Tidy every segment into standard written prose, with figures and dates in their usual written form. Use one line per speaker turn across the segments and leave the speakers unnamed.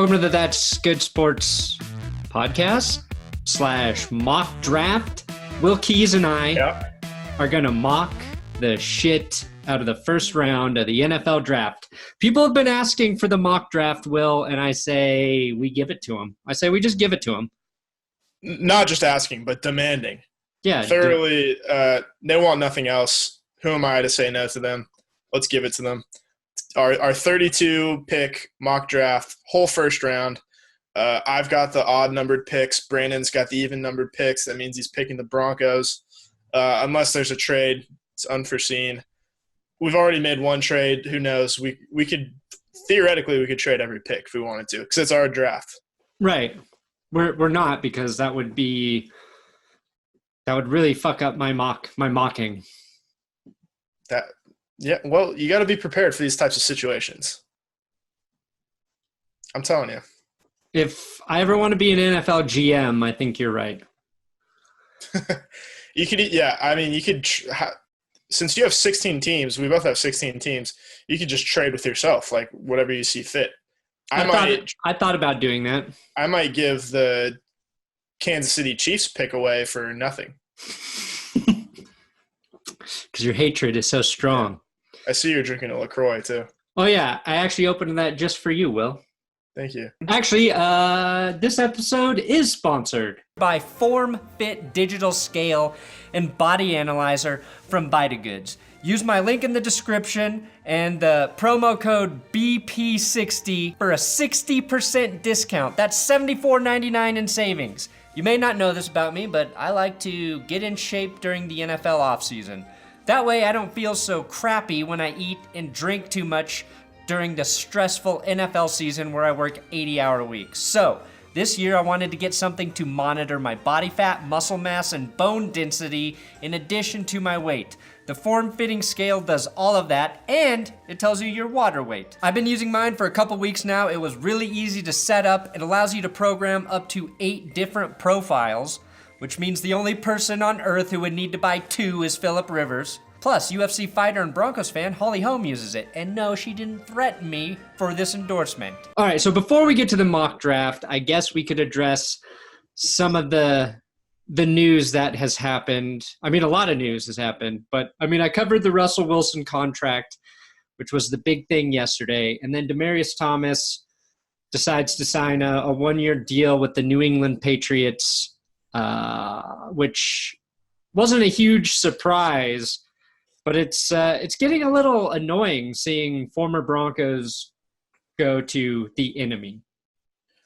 Welcome to the That's Good Sports podcast / mock draft. Will Keys and I are going to mock the shit out of the first round of the NFL draft. People have been asking for the mock draft, Will, and I say we give it to them. I say we just give it to them.
Not just asking, but demanding.
Yeah.
Thoroughly, they want nothing else. Who am I to say no to them? Let's give it to them. Our 32 pick mock draft, whole first round. I've got the odd numbered picks. Brandon's got the even numbered picks. That means he's picking the Broncos. Unless there's a trade, it's unforeseen. We've already made one trade. Who knows? We could theoretically we could trade every pick if we wanted to, because it's our draft.
Right. We're not, because that would really fuck up my mocking.
Yeah, well, you got to be prepared for these types of situations. I'm telling you.
If I ever want to be an NFL GM, I think you're right.
You could, yeah. I mean, you could, since you have 16 teams, we both have 16 teams. You could just trade with yourself, like whatever you see fit. I thought about doing that. I might give the Kansas City Chiefs pick away for nothing.
Because your hatred is so strong.
I see you're drinking a LaCroix, too.
Oh, yeah. I actually opened that just for you, Will.
Thank you.
Actually, this episode is sponsored by Form Fit Digital Scale and Body Analyzer from VitaGoods. Use my link in the description and the promo code BP60 for a 60% discount. That's $74.99 in savings. You may not know this about me, but I like to get in shape during the NFL offseason. That way I don't feel so crappy when I eat and drink too much during the stressful NFL season where I work 80-hour weeks. So, this year I wanted to get something to monitor my body fat, muscle mass, and bone density in addition to my weight. The form-fitting scale does all of that, and it tells you your water weight. I've been using mine for a couple weeks now. It was really easy to set up. It allows you to program up to 8 different profiles, which means the only person on earth who would need to buy 2 is Phillip Rivers. Plus, UFC fighter and Broncos fan Holly Holm uses it. And no, she didn't threaten me for this endorsement. All right, so before we get to the mock draft, I guess we could address some of the news that has happened. I mean, a lot of news has happened. But, I mean, I covered the Russell Wilson contract, which was the big thing yesterday. And then Demaryius Thomas decides to sign a 1-year deal with the New England Patriots, which wasn't a huge surprise. But it's getting a little annoying seeing former Broncos go to the enemy.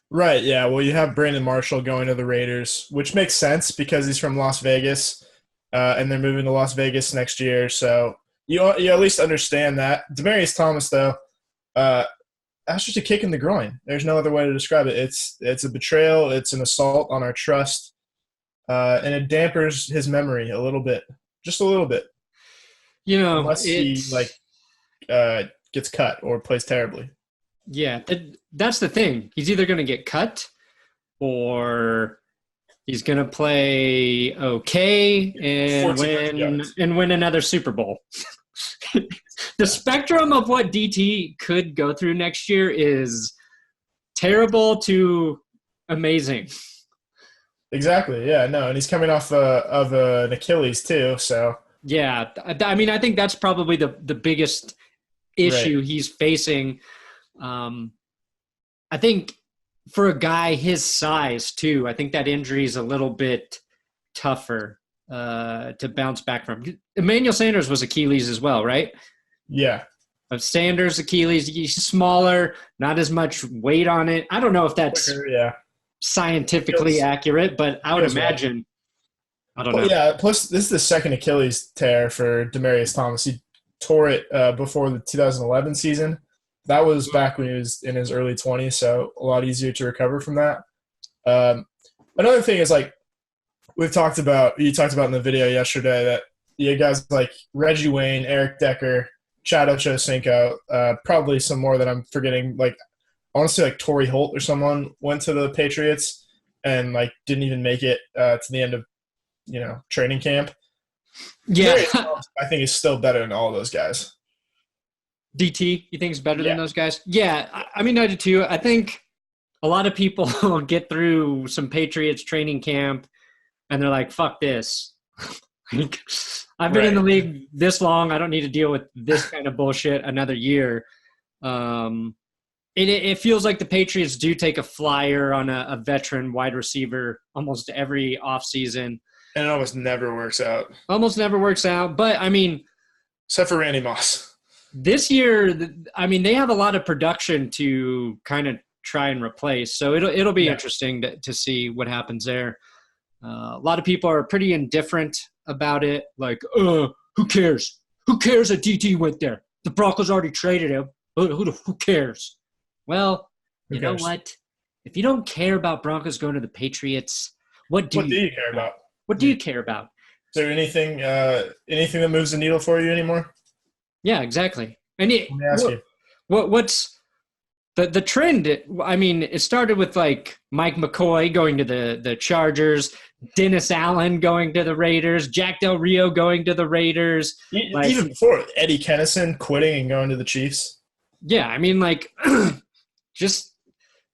Right, yeah. Well, you have Brandon Marshall going to the Raiders, which makes sense because he's from Las Vegas, and they're moving to Las Vegas next year. So you at least understand that. Demaryius Thomas, though, that's just a kick in the groin. There's no other way to describe it. It's a betrayal. It's an assault on our trust, and it dampers his memory a little bit, just a little bit.
You know,
unless he gets cut or plays terribly.
Yeah, that's the thing. He's either going to get cut or he's going to play okay and win another Super Bowl. The spectrum of what DT could go through next year is terrible to amazing.
Exactly. Yeah. No, and he's coming off of an Achilles too. So.
Yeah, I mean, I think that's probably the biggest issue he's facing. I think for a guy his size, too, I think that injury is a little bit tougher to bounce back from. Emmanuel Sanders was Achilles as well, right?
Yeah.
But Sanders, Achilles, he's smaller, not as much weight on it. I don't know if that's scientifically accurate, but I would imagine – I don't know.
Yeah, plus this is the second Achilles tear for Demaryius Thomas. He tore it before the 2011 season. That was back when he was in his early 20s, so a lot easier to recover from that. Another thing is, like, you talked about in the video yesterday that you had guys like Reggie Wayne, Eric Decker, Chad Ochocinco, probably some more that I'm forgetting. Like, I want to say like Torrey Holt or someone went to the Patriots and like didn't even make it to the end of training camp.
Yeah.
I think he's still better than all those guys.
DT, you think is better than those guys? Yeah, I mean, I do too. I think a lot of people get through some Patriots training camp and they're like, fuck this. Like, I've been in the league this long. I don't need to deal with this kind of bullshit another year. It feels like the Patriots do take a flyer on a veteran wide receiver almost every offseason.
And it almost never works out.
Almost never works out. But, I mean –
except for Randy Moss.
This year, I mean, they have a lot of production to kind of try and replace. So it'll be interesting to see what happens there. A lot of people are pretty indifferent about it. Like, who cares? Who cares that DT went there? The Broncos already traded him. Who cares? Well, you know what? If you don't care about Broncos going to the Patriots, what do you care about? What do you care about?
Is there anything that moves the needle for you anymore?
Yeah, exactly. And
let me ask you.
What's the trend? I mean, it started with like Mike McCoy going to the Chargers, Dennis Allen going to the Raiders, Jack Del Rio going to the Raiders.
Even before, Eddie Kennison quitting and going to the Chiefs. Yeah,
I mean, like, just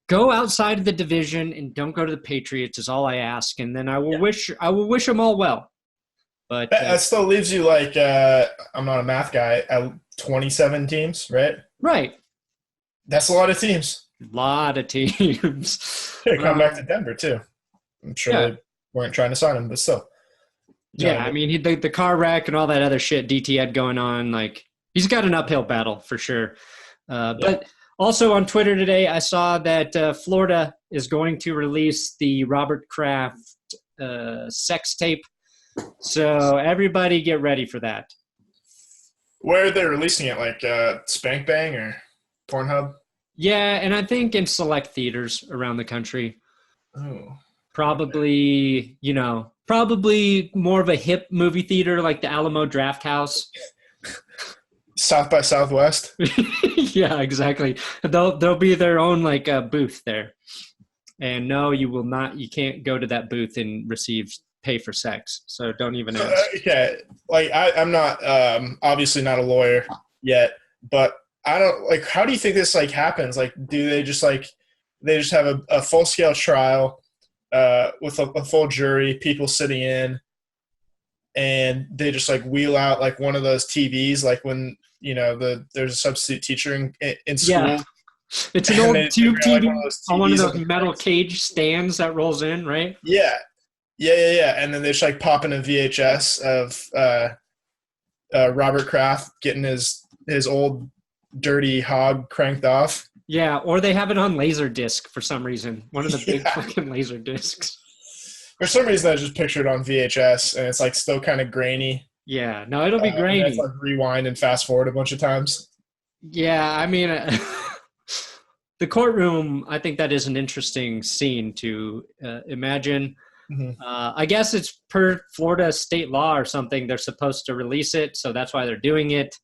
go outside of the division and don't go to the Patriots is all I ask, and then I will wish them all well. But
that still leaves you like I'm not a math guy at 27 teams, right?
Right.
That's a lot of teams.
A lot of teams.
Come back to Denver too. I'm sure they weren't trying to sign him, but still.
Yeah, I mean, the car wreck and all that other shit DT had going on. Like, he's got an uphill battle for sure. But also on Twitter today, I saw that Florida is going to release the Robert Kraft sex tape. So everybody get ready for that.
Where are they releasing it? Like Spank Bang or Pornhub?
Yeah, and I think in select theaters around the country.
Oh.
Probably more of a hip movie theater like the Alamo Drafthouse.
South by Southwest?
Yeah, exactly. There'll be their own like booth there. And no, you will not. You can't go to that booth and pay for sex. So don't even ask.
Okay, like I'm not obviously not a lawyer yet, but I don't like. How do you think this like happens? Like, do they just have a full scale trial with a full jury, people sitting in, and they just like wheel out like one of those TVs, like when there's a substitute teacher in school.
Yeah. It's an old tube TV on one of those metal cage stands that rolls in, right?
Yeah. And then they just like pop in a VHS of Robert Kraft getting his old dirty hog cranked off.
Yeah, or they have it on Laserdisc for some reason. One of the big fucking Laserdiscs.
For some reason, I just pictured on VHS, and it's like still kind of grainy.
Yeah, no, it'll be grainy.
It's like rewind and fast forward a bunch of times.
Yeah, I mean, the courtroom, I think that is an interesting scene to imagine. Mm-hmm. I guess it's per Florida state law or something. They're supposed to release it, so that's why they're doing it.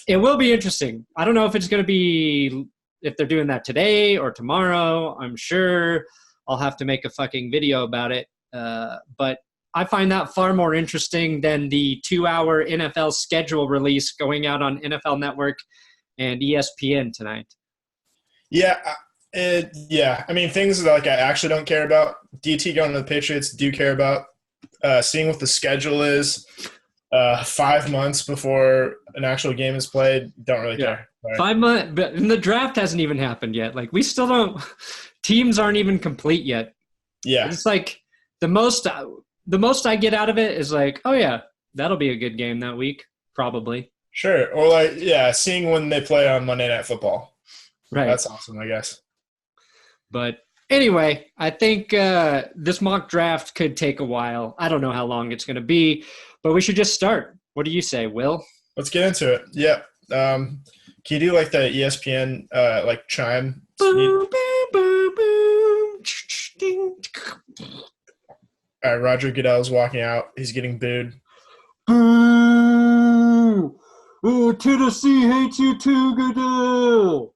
It will be interesting. I don't know if it's going to be if they're doing that today or tomorrow. I'm sure I'll have to make a fucking video about it. But I find that far more interesting than the 2-hour NFL schedule release going out on NFL Network and ESPN tonight.
Yeah. I mean, things that like I actually don't care about. DT going to the Patriots do care about. Seeing what the schedule is 5 months before an actual game is played, don't really care. Sorry.
5 months, but the draft hasn't even happened yet. Like, we still don't – teams aren't even complete yet.
Yeah.
It's like the most I get out of it is like, oh, yeah, that'll be a good game that week, probably.
Sure. Or, like, yeah, seeing when they play on Monday Night Football.
Right.
That's awesome, I guess.
But anyway, I think this mock draft could take a while. I don't know how long it's going to be, but we should just start. What do you say, Will?
Let's get into it. Yeah. Can you do like the ESPN like chime?
Boom, boom, boom, boom.
All right, Roger Goodell's walking out. He's getting booed.
Boo! Tennessee hates you too, Goodell.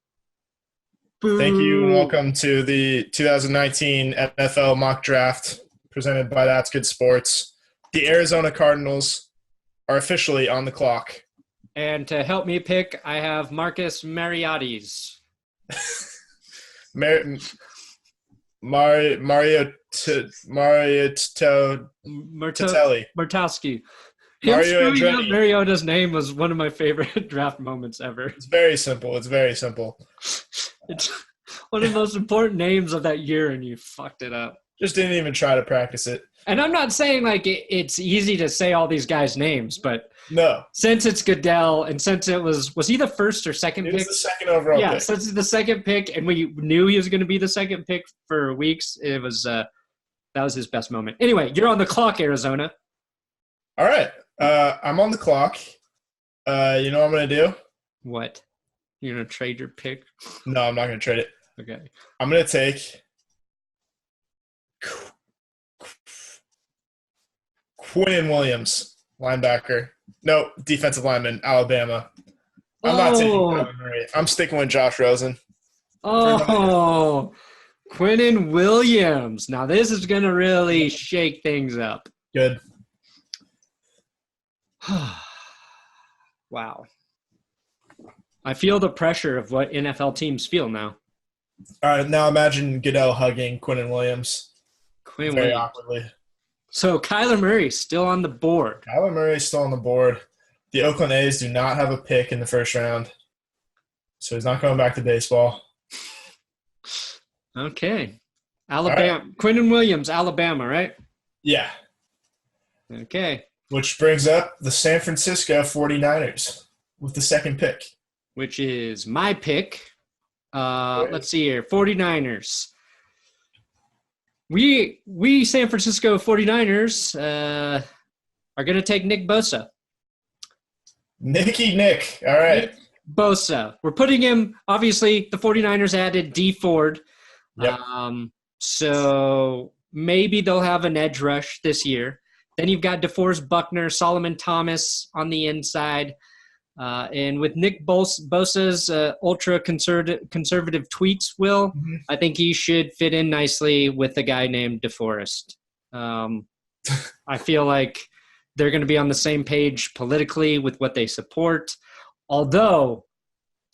Boo.
Thank you and welcome to the 2019 NFL mock draft presented by That's Good Sports. The Arizona Cardinals are officially on the clock.
And to help me pick, I have Marcus Mariotti's.
Mar- Mario Tatelli.
Martowski. Him
Mario
screwing up
Andretti.
Mariota's name was one of my favorite draft moments ever.
It's very simple. It's
one of the most important names of that year, and you fucked it up.
Just didn't even try to practice it.
And I'm not saying like it's easy to say all these guys' names, but
no.
Since it's Goodell, and since it was he the first or second pick?
He was the second overall pick.
Yeah, since it's the second pick, and we knew he was going to be the second pick for weeks, it was that was his best moment. Anyway, you're on the clock, Arizona.
All right. I'm on the clock. You know what I'm going to do?
What? You're going to trade your pick?
No, I'm not going to trade it.
Okay.
I'm going to take Quinnen Williams, linebacker. No, defensive lineman, Alabama. I'm not taking Kyler Murray. I'm sticking with Josh Rosen.
Oh, Quinnen Williams. Now this is going to really shake things up.
Good.
Wow. I feel the pressure of what NFL teams feel now.
All right, now imagine Goodell hugging Quinnen Williams. Very awkwardly.
So Kyler Murray still on the board.
Kyler Murray is still on the board. The Oakland A's do not have a pick in the first round, so he's not going back to baseball.
Okay. Alabama. Right. Quinnen Williams, Alabama, right?
Yeah.
Okay.
Which brings up the San Francisco 49ers with the second pick.
Which is my pick. Let's see here. 49ers. We San Francisco 49ers are going to take Nick Bosa.
Nick. All right.
Nick Bosa. We're putting him, obviously, the 49ers added D Ford.
Yep.
So maybe they'll have an edge rush this year. Then you've got DeForest Buckner, Solomon Thomas on the inside. And with Nick Bosa's ultra-conservative tweets, I think he should fit in nicely with a guy named DeForest. I feel like they're going to be on the same page politically with what they support. Although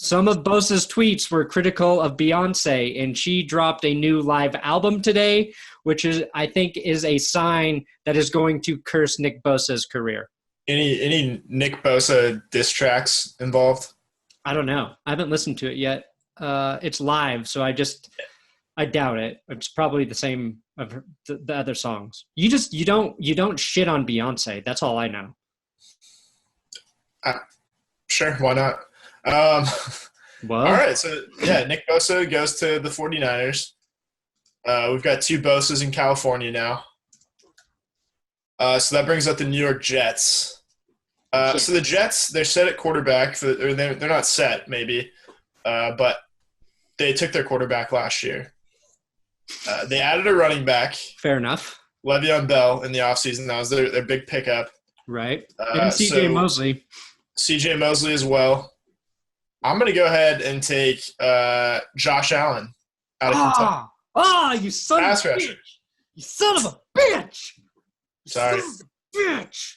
some of Bosa's tweets were critical of Beyonce, and she dropped a new live album today, which I think is a sign that is going to curse Nick Bosa's career.
Any Nick Bosa diss tracks involved?
I don't know. I haven't listened to it yet. It's live, so I doubt it. It's probably the same of the other songs. You don't shit on Beyonce. That's all I know.
Sure, why not?
Well,
all right, so yeah, Nick Bosa goes to the 49ers. We've got two Bosas in California now. So that brings up the New York Jets. So the Jets, they're set at quarterback. Or they're not set, maybe, but they took their quarterback last year. They added a running back.
Fair enough.
Le'Veon Bell in the offseason. That was their big pickup.
Right. And C.J. Mosley.
C.J. Mosley as well. I'm going to go ahead and take Josh Allen out of Kentucky.
You son of a bitch. You son of a bitch.
Sorry.
Son of a bitch.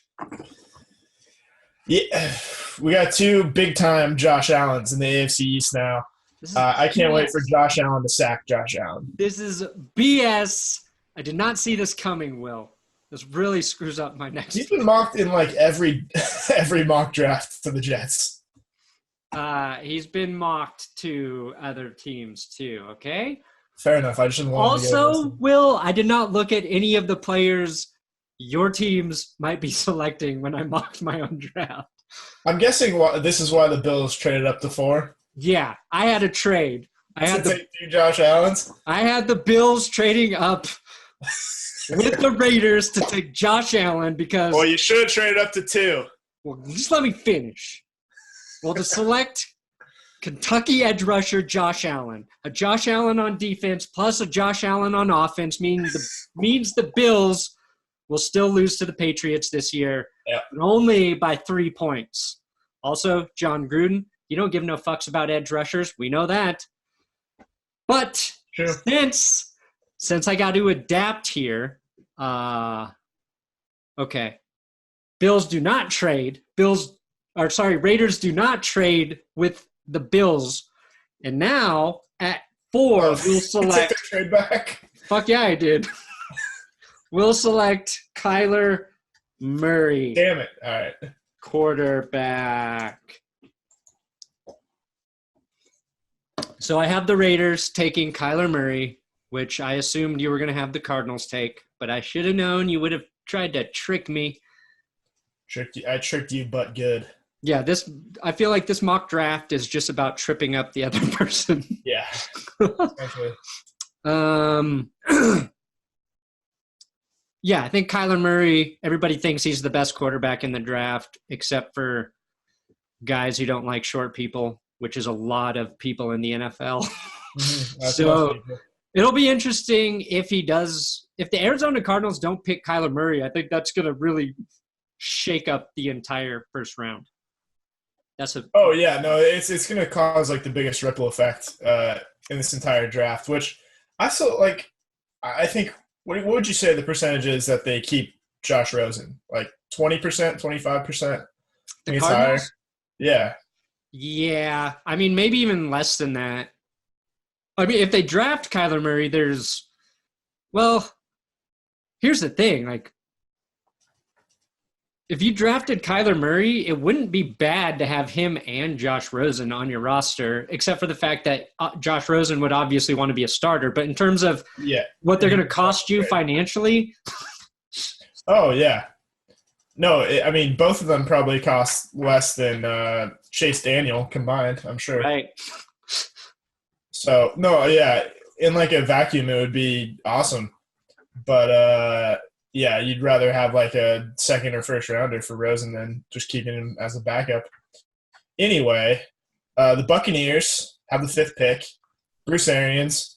Yeah, we got two big-time Josh Allens in the AFC East now. I can't wait for Josh Allen to sack Josh Allen.
This is BS. I did not see this coming, Will. This really screws up my next.
He's been mocked in like every mock draft for the Jets.
He's been mocked to other teams too, okay?
Fair enough. I just didn't want to
Also, Will, I did not look at any of the players your teams might be selecting when I mocked my own draft.
I'm guessing this is why the Bills traded up to 4.
Yeah, I had a trade. I had
take two Josh Allens.
I had the Bills trading up with the Raiders to take Josh Allen because.
Well, you should have traded up to 2.
Well, just let me finish. Well, to select Kentucky edge rusher Josh Allen, a Josh Allen on defense plus a Josh Allen on offense means the Bills will still lose to the Patriots this year, but only by 3 points. Also, John Gruden, you don't give no fucks about edge rushers. We know that. But since I got to adapt here, okay. Raiders do not trade with the Bills. And now at 4, we'll
Take
select.
the trade back.
Fuck yeah, I did. We'll select Kyler Murray.
Damn it. All right.
Quarterback. So I have the Raiders taking Kyler Murray, which I assumed you were going to have the Cardinals take, but I should have known you would have tried to trick me.
I tricked you, but good.
Yeah, I feel like this mock draft is just about tripping up the other person.
Yeah. Exactly.
Yeah, I think Kyler Murray, everybody thinks he's the best quarterback in the draft, except for guys who don't like short people, which is a lot of people in the NFL. So it'll be interesting if the Arizona Cardinals don't pick Kyler Murray. I think that's going to really shake up the entire first round.
Oh, yeah. No, it's going to cause like the biggest ripple effect in this entire draft, which I still like. I think, what would you say the percentage is that they keep Josh Rosen? Like 20%, 25%?
The Cardinals?
Yeah.
Yeah. I mean, maybe even less than that. I mean, if they draft Kyler Murray, here's the thing. Like, if you drafted Kyler Murray, it wouldn't be bad to have him and Josh Rosen on your roster, except for the fact that Josh Rosen would obviously want to be a starter. But in terms of what they're going to cost you financially.
Oh, yeah. No, I mean, both of them probably cost less than Chase Daniel combined, I'm sure.
Right.
So, no, yeah, in like a vacuum, it would be awesome. But, yeah, you'd rather have like a second or first rounder for Rosen than just keeping him as a backup. Anyway, the Buccaneers have the 5th pick. Bruce Arians.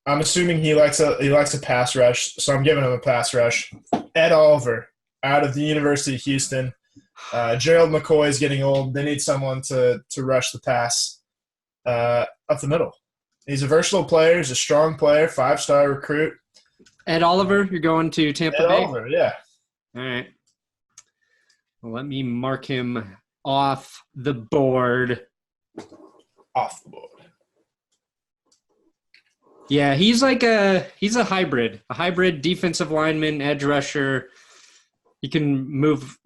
I'm assuming he likes a pass rush, so I'm giving him a pass rush. Ed Oliver out of the University of Houston. Gerald McCoy is getting old. They need someone to rush the pass up the middle. He's a versatile player. He's a strong player, 5-star recruit.
Ed Oliver, you're going to Tampa Bay?
Ed Oliver, yeah.
All right. Well, let me mark him off the board.
Off the board.
Yeah, he's a hybrid defensive lineman, edge rusher. He can move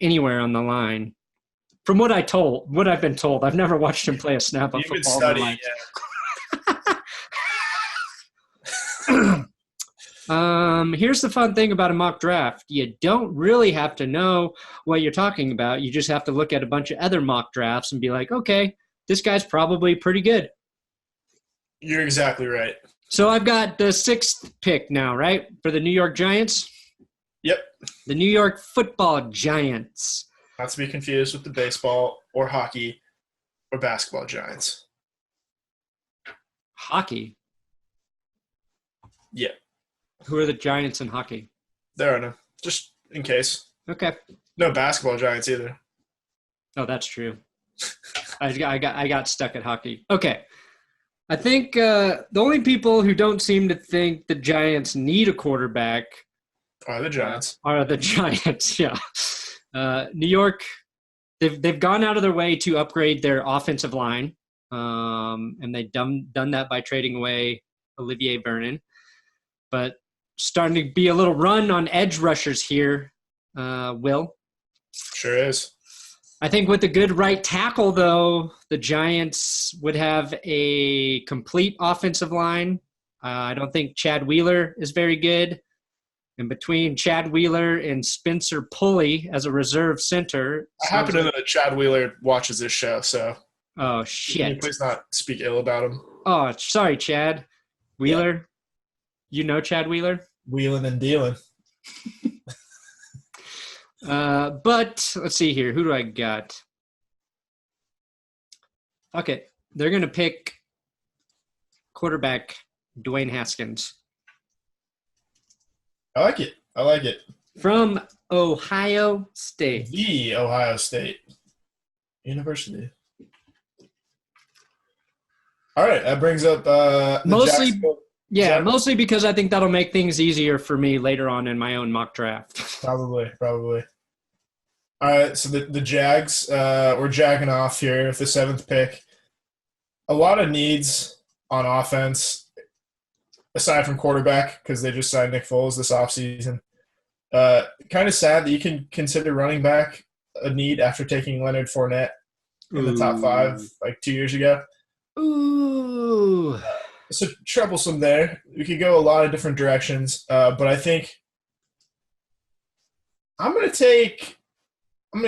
anywhere on the line. From what I've been told, I've never watched him play a snap of football.
Study, yeah.
Here's the fun thing about a mock draft. You don't really have to know what you're talking about. You just have to look at a bunch of other mock drafts and be like, okay, this guy's probably pretty good.
You're exactly right.
So I've got the 6th pick now, right? For the New York Giants?
Yep.
The New York Football Giants.
Not to be confused with the baseball or hockey or basketball Giants.
Hockey?
Yeah.
Who are the Giants in hockey?
There are no. Just in case.
Okay.
No basketball Giants either.
Oh, that's true. I got stuck at hockey. Okay. I think the only people who don't seem to think the Giants need a quarterback
are the Giants.
Yeah. New York, they've gone out of their way to upgrade their offensive line, and they've done that by trading away Olivier Vernon. But starting to be a little run on edge rushers here, Will.
Sure is.
I think with a good right tackle, though, the Giants would have a complete offensive line. I don't think Chad Wheeler is very good. And between Chad Wheeler and Spencer Pulley as a reserve center.
I happen to know that Chad Wheeler watches this show, so.
Oh, shit.
Can you please not speak ill about him?
Oh, sorry, Chad Wheeler. Yeah. You know Chad Wheeler?
Wheeling and dealing.
But let's see here. Who do I got? Okay. They're going to pick quarterback Dwayne Haskins.
I like it.
From Ohio State.
The Ohio State University. All right. That brings up
mostly because I think that'll make things easier for me later on in my own mock draft.
Probably. All right, so the Jags, we're jagging off here with the 7th pick. A lot of needs on offense, aside from quarterback, because they just signed Nick Foles this offseason. Kind of sad that you can consider running back a need after taking Leonard Fournette in the top 5 like 2 years ago.
Ooh.
So troublesome there. We could go a lot of different directions, but I think I'm going to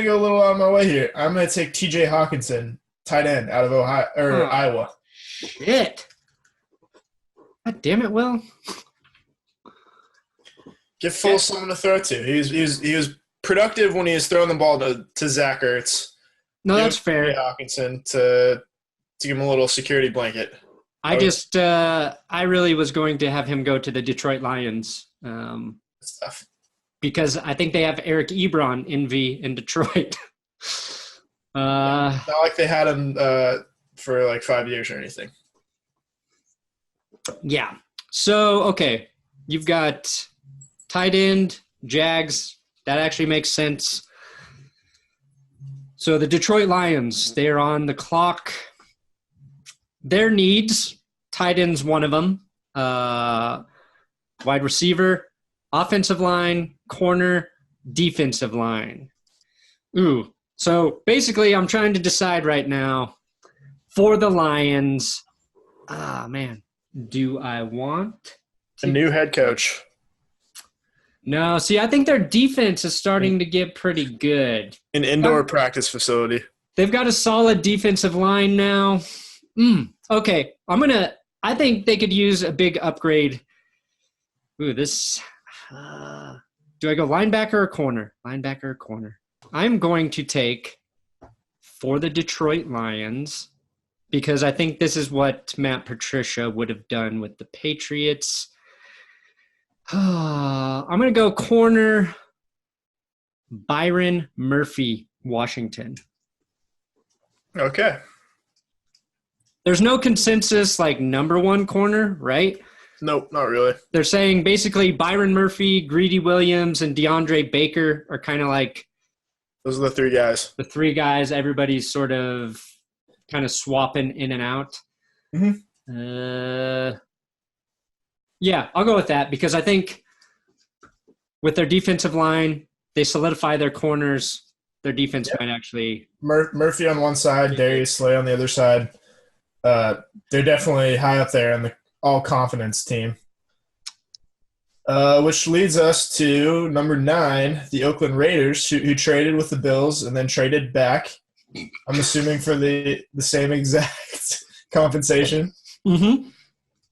go a little out of my way here. I'm going to take TJ Hockenson, tight end out of Iowa.
Shit. God damn it, Will.
Give Foles someone to throw to. He was productive when he was throwing the ball to Zach Ertz.
No, that's fair.
Hockenson to give him a little security blanket.
I really was going to have him go to the Detroit Lions.
Stuff.
Because I think they have Eric Ebron in Detroit.
Not like they had him for like 5 years or anything.
Yeah. So, okay. You've got tight end, Jags. That actually makes sense. So the Detroit Lions, they're on the clock. Their needs, tight end's one of them. Wide receiver, offensive line, corner, defensive line. Ooh. So basically I'm trying to decide right now for the Lions. Man. Do I want
a new head coach?
No. See, I think their defense is starting to get pretty good.
An indoor practice facility.
They've got a solid defensive line now. Okay. I think they could use a big upgrade. Ooh, this. Do I go linebacker or corner? Linebacker or corner? I'm going to take for the Detroit Lions because I think this is what Matt Patricia would have done with the Patriots. I'm going to go corner Byron Murphy, Washington.
Okay.
There's no consensus like number one corner, right?
Nope, not really.
They're saying basically Byron Murphy, Greedy Williams, and DeAndre Baker are kind of like
those are the 3 guys.
The 3 guys everybody's sort of kind of swapping in and out.
Mm-hmm.
Yeah, I'll go with that because I think with their defensive line, they solidify their corners. Their defense might actually
Murphy on one side, Darius Slay on the other side. They're definitely high up there in the all-confidence team. Which leads us to number 9, the Oakland Raiders, who traded with the Bills and then traded back. I'm assuming for the same exact compensation.
Mm-hmm.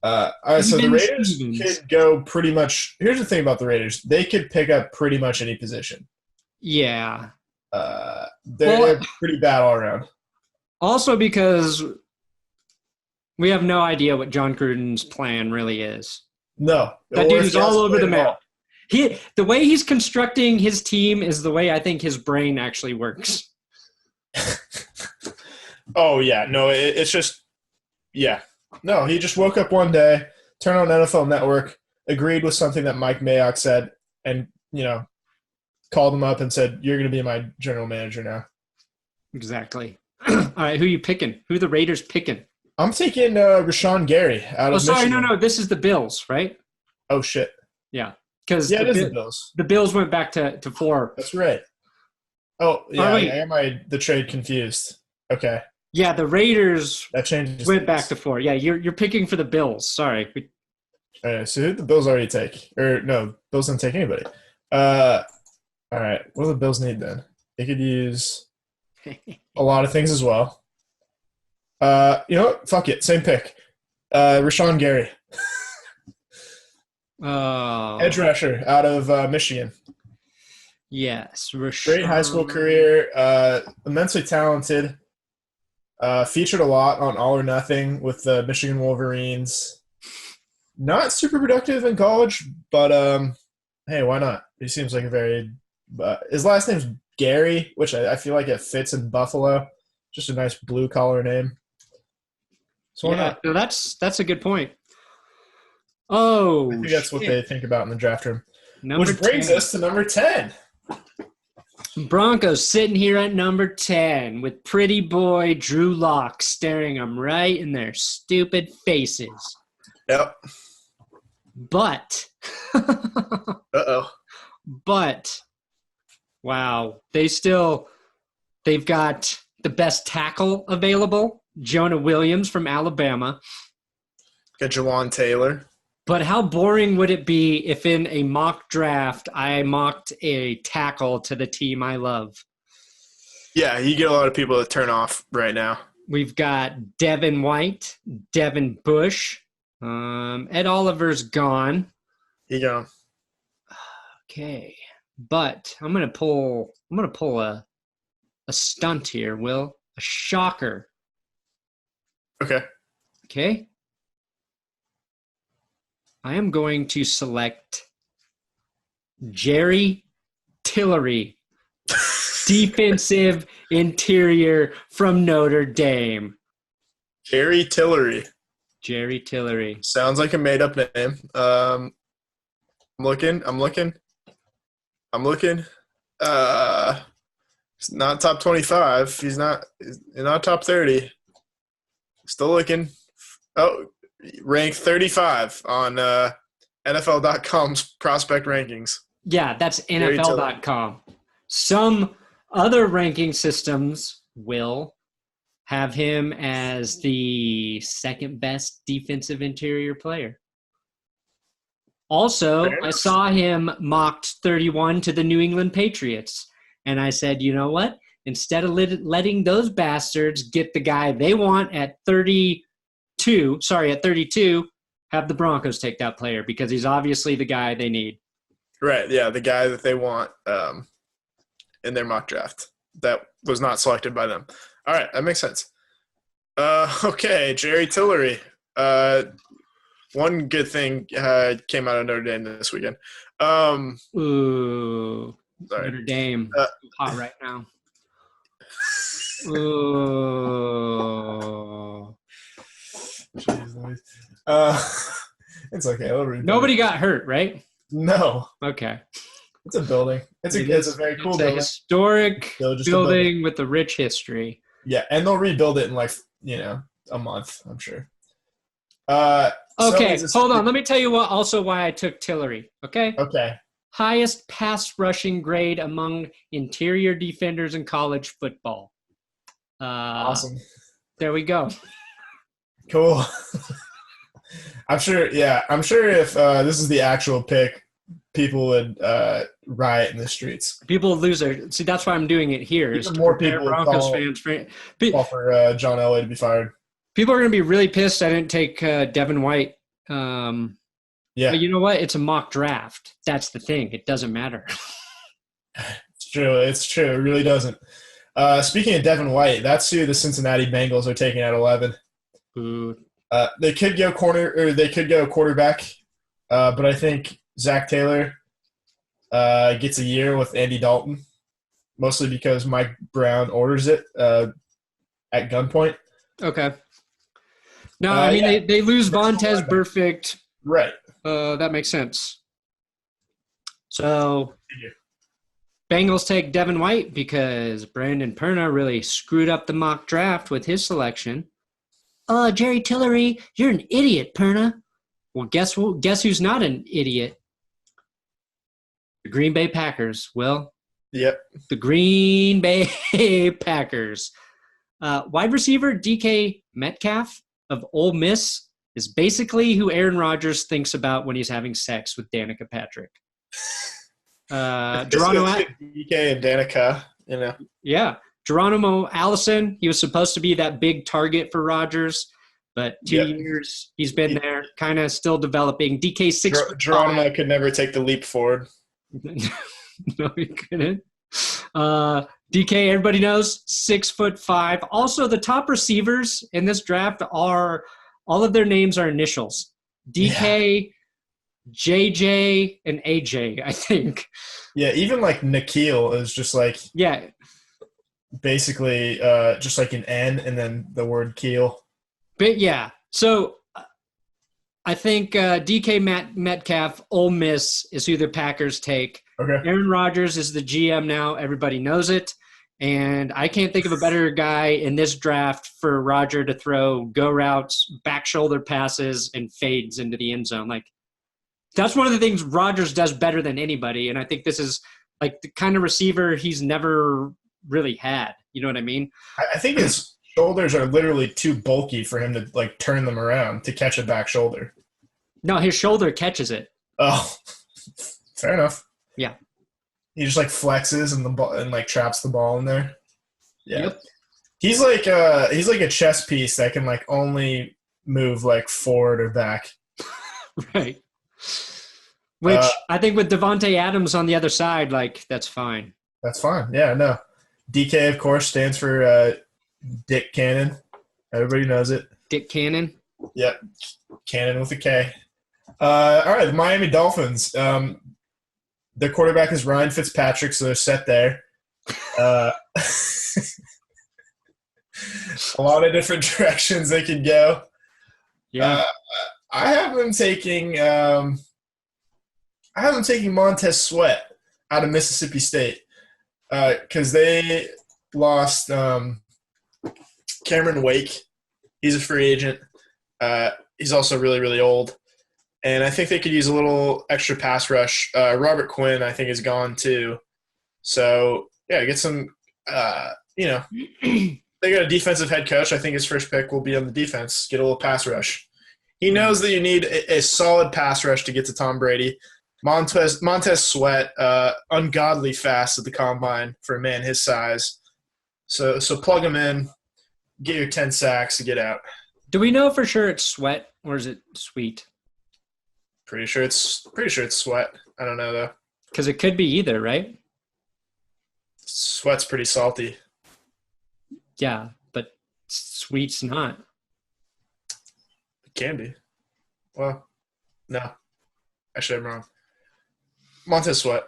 All right, so the Raiders could go pretty much – here's the thing about the Raiders. They could pick up pretty much any position.
Yeah.
They're pretty bad all around. Also
because we have no idea what John Gruden's plan really is.
No.
That dude is all over the map. The way he's constructing his team is the way I think his brain actually works.
Oh, yeah. No, it's just – yeah. No, he just woke up one day, turned on NFL Network, agreed with something that Mike Mayock said, and, called him up and said, "You're going to be my general manager now."
Exactly. All right, who are you picking? Who are the Raiders picking?
I'm taking Rashawn Gary out of
Michigan.
No.
This is the Bills, right?
Oh, shit.
Yeah. Because
it is the Bills.
The Bills went back to 4.
That's right. Oh, yeah, I am the trade confused. Okay.
Yeah, the Raiders
that changes
went back to 4. Yeah, you're picking for the Bills. Sorry.
All right, so who did the Bills already take? Or no, Bills didn't take anybody. All right, what do the Bills need then? They could use a lot of things as well. You know what? Fuck it. Same pick. Rashawn Gary. Edge rusher out of Michigan.
Yes.
Great high school career. Immensely talented. Featured a lot on All or Nothing with the Michigan Wolverines. Not super productive in college, but hey, why not? He seems like a very his last name's Gary, which I feel like it fits in Buffalo. Just a nice blue-collar name. So why not?
No, that's a good point. Oh,
I think that's what they think about in the draft room.
Which
brings us to number 10.
Broncos sitting here at number 10 with pretty boy Drew Lock staring them right in their stupid faces.
Yep.
But, but, wow, they've got the best tackle available, Jonah Williams from Alabama.
Got Jawan Taylor.
But how boring would it be if in a mock draft I mocked a tackle to the team I love?
Yeah, you get a lot of people that turn off right now.
We've got Devin White, Devin Bush. Ed Oliver's gone.
He gone.
Okay. But I'm gonna pull a stunt here, Will. A shocker. Okay. I am going to select Jerry Tillery, defensive interior from Notre Dame.
Jerry Tillery.
Sounds
like a made-up name. I'm looking. He's not top 25. He's not top 30. Still looking. Oh, ranked 35 on NFL.com's prospect rankings.
Yeah, that's NFL.com. Some other ranking systems will have him as the second best defensive interior player. Also, I saw him mocked 31 to the New England Patriots. And I said, you know what? Instead of letting those bastards get the guy they want at 32, have the Broncos take that player because he's obviously the guy they need.
Right, yeah, the guy that they want in their mock draft that was not selected by them. All right, that makes sense. Okay, Jerry Tillery. One good thing came out of Notre Dame this weekend.
Ooh, sorry. Notre Dame hot right now. Ooh.
Jeez, it's okay.
Nobody got hurt, right?
No.
Okay.
It's a building. It's a very cool building.
It's a historic building with a rich history.
Yeah, and they'll rebuild it in a month, I'm sure.
Okay, hold on. Let me tell you why I took Tillery. Okay. Highest pass rushing grade among interior defenders in college football.
Awesome.
There we go.
Cool. I'm sure if this is the actual pick, people would riot in the streets.
People would lose their – see, that's why I'm doing it here.
Even more people
Broncos fans
call for John Elway to be fired.
People are going to be really pissed I didn't take Devin White.
Yeah.
But you know what? It's a mock draft. That's the thing. It doesn't matter.
It's true. It really doesn't. Speaking of Devin White, that's who the Cincinnati Bengals are taking at 11.
Ooh.
They could go quarterback, but I think Zach Taylor gets a year with Andy Dalton, mostly because Mike Brown orders it at gunpoint.
Okay. No, I mean, they lose Vontaze Burfict.
Right.
That makes sense. So Bengals take Devin White because Brandon Perna really screwed up the mock draft with his selection. Jerry Tillery, you're an idiot, Perna. Well, guess who's not an idiot? The Green Bay Packers, Will.
Yep.
The Green Bay Packers. Wide receiver DK Metcalf of Ole Miss is basically who Aaron Rodgers thinks about when he's having sex with Danica Patrick. Geronimo
DK and Danica,
Yeah. Geronimo Allison, he was supposed to be that big target for Rodgers, but 2 years he's been there, kind of still developing. DK 6'5".
Geronimo could never take the leap forward.
No, he couldn't. DK, everybody knows, 6'5". Also, the top receivers in this draft are all of their names are initials. DK, JJ, and AJ, I think.
Yeah, even like Nikhil is just like basically just like an N and then the word Keel.
But yeah, so I think DK Metcalf, Ole Miss is who the Packers take.
Okay.
Aaron Rodgers is the GM now. Everybody knows it. And I can't think of a better guy in this draft for Roger to throw go routes, back shoulder passes, and fades into the end zone. Like, that's one of the things Rodgers does better than anybody. And I think this is like the kind of receiver he's never really had. You know what I mean?
I think his shoulders are literally too bulky for him to like turn them around to catch a back shoulder.
No, his shoulder catches it.
Oh, fair enough.
Yeah.
He just like flexes and the ball and like traps the ball in there. Yeah.
Yep.
He's like a chess piece that can like only move like forward or back.
Right. Which I think with Devontae Adams on the other side, like, that's fine.
That's fine. Yeah, no. DK, of course, stands for Dick Cannon. Everybody knows it.
Dick Cannon?
Yep. Cannon with a K. All right, the Miami Dolphins. Their quarterback is Ryan Fitzpatrick, so they're set there. A lot of different directions they could go.
Yeah.
I have them taking Montez Sweat out of Mississippi State because they lost Cameron Wake. He's a free agent. He's also really, really old. And I think they could use a little extra pass rush. Robert Quinn, I think, is gone too. So, yeah, get some they got a defensive head coach. I think his first pick will be on the defense. Get a little pass rush. He knows that you need a solid pass rush to get to Tom Brady. Montez Sweat, ungodly fast at the combine for a man his size. So plug him in, get your 10 sacks, and get out.
Do we know for sure it's Sweat or is it Sweet?
Pretty sure it's Sweat. I don't know though.
Because it could be either, right?
Sweat's pretty salty.
Yeah, but Sweet's not.
It can be. Well, no. Actually, I'm wrong. Montez Sweat.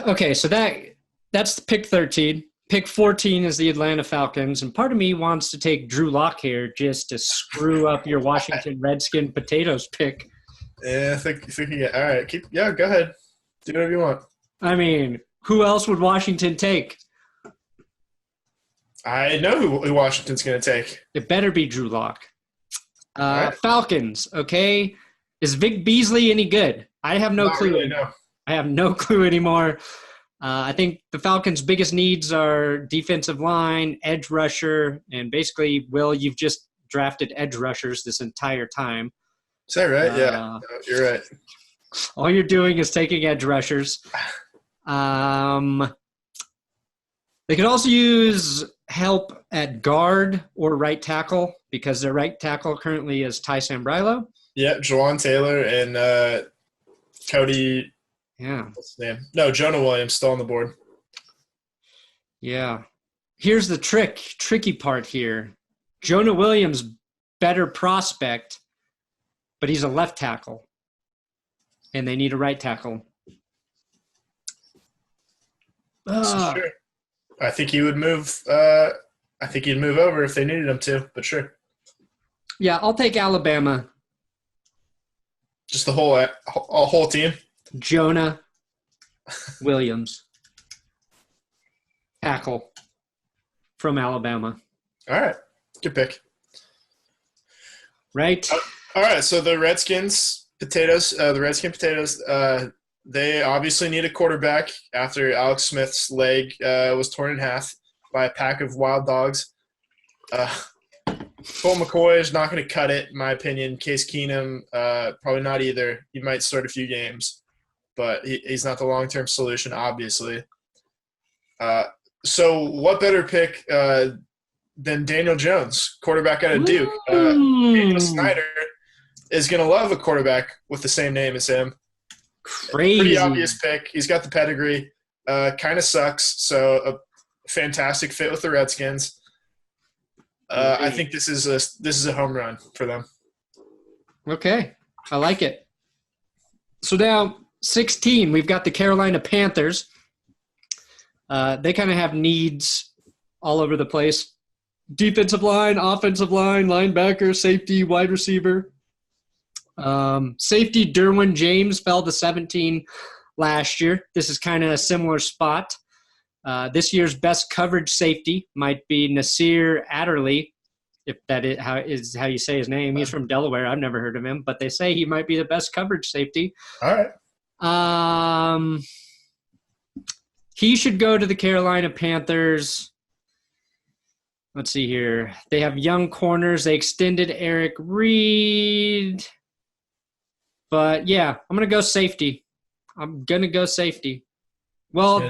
Okay, so that's pick 13. Pick 14 is the Atlanta Falcons, and part of me wants to take Drew Lock here just to screw up your Washington Redskin potatoes pick.
Yeah, I think you all right. Go ahead. Do whatever you want.
I mean, who else would Washington take?
I know who Washington's going to take.
It better be Drew Lock.
Right.
Falcons, okay? Is Vic Beasley any good? I have no clue.
Really, no.
I have no clue anymore. I think the Falcons' biggest needs are defensive line, edge rusher, and basically, Will, you've just drafted edge rushers this entire time.
Is that right? Yeah, no, you're right.
All you're doing is taking edge rushers. They could also use help at guard or right tackle because their right tackle currently is Ty Sambrailo.
Yeah, Jawan Taylor and Cody.
Yeah.
What's his name? No, Jonah Williams still on the board.
Yeah. Here's the tricky part here. Jonah Williams, better prospect, but he's a left tackle, and they need a right tackle.
Sure. I think he would move. I think he'd move over if they needed him to. But sure.
Yeah, I'll take Alabama.
Just the whole team.
Jonah Williams, tackle from Alabama.
All right, good pick.
Right.
All right, so the Redskin potatoes. They obviously need a quarterback after Alex Smith's leg was torn in half by a pack of wild dogs. Colt McCoy is not going to cut it, in my opinion. Case Keenum, probably not either. He might start a few games, but he's not the long-term solution, obviously. So what better pick than Daniel Jones, quarterback out of Duke? Daniel Snyder is going to love a quarterback with the same name as him.
Crazy.
Pretty obvious pick. He's got the pedigree. Kind of sucks, so a fantastic fit with the Redskins. I think this is a home run for them.
Okay, I like it. So now 16, we've got the Carolina Panthers. They kind of have needs all over the place. Defensive line, offensive line, linebacker, safety, wide receiver. Safety Derwin James fell to 17. last year. This is kind of a similar spot. This year's best coverage safety might be Nasir Adderley, if that is how you say his name. He's from Delaware. I've never heard of him, but they say he might be the best coverage safety.
All right.
He should go to the Carolina Panthers. Let's see here. They have young corners. They extended Eric Reed. But, yeah, I'm going to go safety. Well,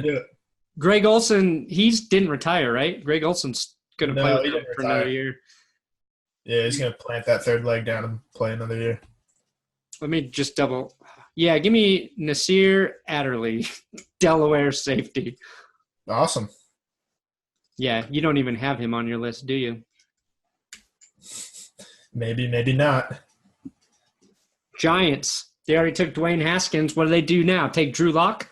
Greg Olsen, he didn't retire, right? Greg Olsen's going to play with him for another year.
Yeah, he's going to plant that third leg down and play another year.
Let me just double. Yeah, give me Nasir Adderley, Delaware safety.
Awesome.
Yeah, you don't even have him on your list, do you?
Maybe, maybe not.
Giants. They already took Dwayne Haskins. What do they do now? Take Drew Lock?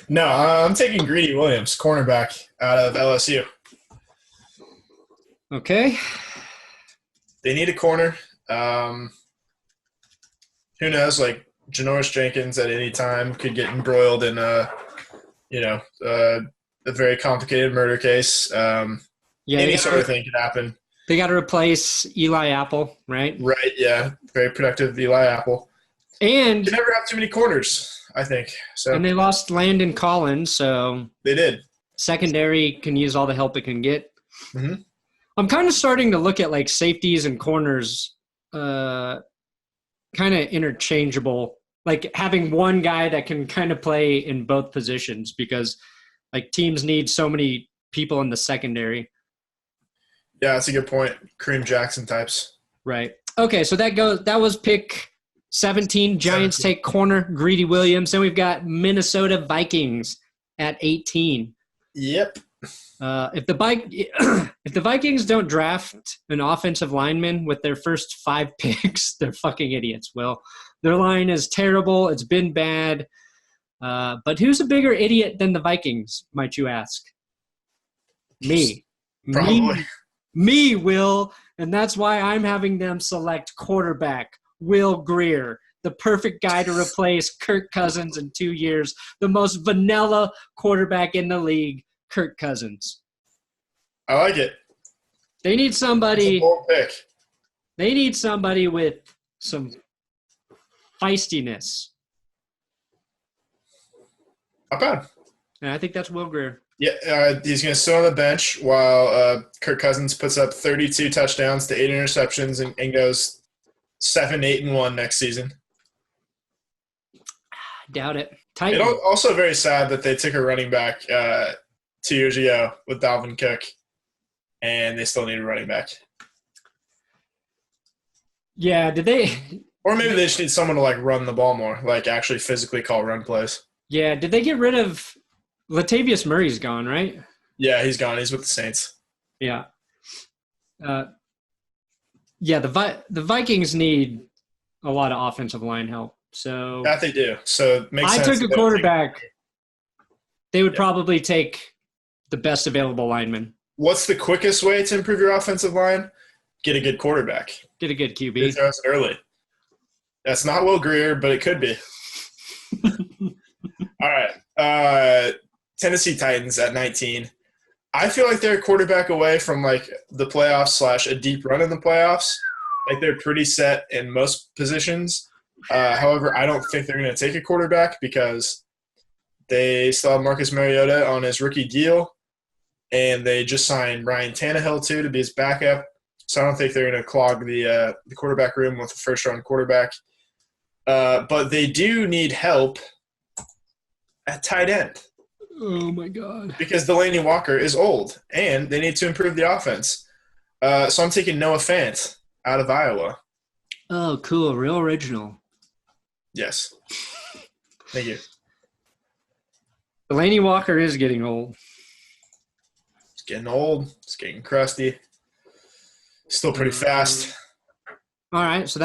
No, I'm taking Greedy Williams, cornerback out of LSU.
Okay.
They need a corner. Who knows? Like Janoris Jenkins at any time could get embroiled in a very complicated murder case. Any sort of thing could happen.
They got to replace Eli Apple, right?
Right. Yeah. Very productive Eli Apple.
And
you never have too many corners, I think. So.
And they lost Landon Collins, so
they did.
Secondary can use all the help it can get.
Mm-hmm.
I'm kind of starting to look at like safeties and corners kind of interchangeable, like having one guy that can kind of play in both positions because like teams need so many people in the secondary.
Yeah, that's a good point. Kareem Jackson types.
Right. Okay, so that was pick 17. Giants take corner, Greedy Williams. Then we've got Minnesota Vikings at 18.
Yep.
If the Vikings don't draft an offensive lineman with their first 5 picks, they're fucking idiots. Well, their line is terrible. It's been bad. But who's a bigger idiot than the Vikings, might you ask? Me.
Probably.
Me, Will. And that's why I'm having them select quarterback, Will Grier, the perfect guy to replace Kirk Cousins in 2 years, the most vanilla quarterback in the league, Kirk Cousins.
I like it.
They need somebody.
It's a bold pick.
They need somebody with some feistiness.
Not bad.
And I think that's Will Grier.
Yeah, he's going to sit on the bench while Kirk Cousins puts up 32 touchdowns to 8 interceptions and goes 7-8-1 next season.
Doubt it.
It's also very sad that they took a running back 2 years ago with Dalvin Cook, and they still need a running back.
Yeah, did they?
Or maybe they just need someone to, like, run the ball more, like actually physically call run plays.
Yeah, did they get rid of – Latavius Murray's gone, right?
Yeah, he's gone. He's with the Saints.
Yeah. The Vikings need a lot of offensive line help. So
that they do. So it makes sense.
I took a quarterback. They would probably take the best available lineman.
What's the quickest way to improve your offensive line? Get a good quarterback.
Get a good QB.
He throws early. That's not Will Grier, but it could be. All right. Tennessee Titans at 19. I feel like they're a quarterback away from like the playoffs / a deep run in the playoffs. Like they're pretty set in most positions. However, I don't think they're going to take a quarterback because they still have Marcus Mariota on his rookie deal, and they just signed Ryan Tannehill too to be his backup. So I don't think they're going to clog the quarterback room with a first-round quarterback. But they do need help at tight end.
Oh, my God.
Because Delaney Walker is old, and they need to improve the offense. So I'm taking Noah Fant out of Iowa.
Oh, cool. Real original.
Yes. Thank you.
Delaney Walker is getting old.
It's getting old. It's getting crusty. Still pretty fast.
All right, so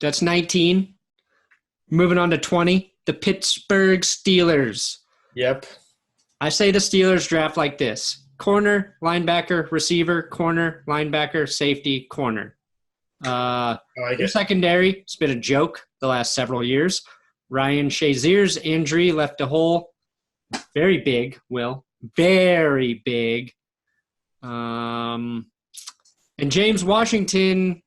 that's 19. Moving on to 20, the Pittsburgh Steelers.
Yep.
I say the Steelers draft like this. Corner, linebacker, receiver, corner, linebacker, safety, corner. Their secondary, it's been a joke the last several years. Ryan Shazier's injury left a hole very big, Will. Very big. And James Washington,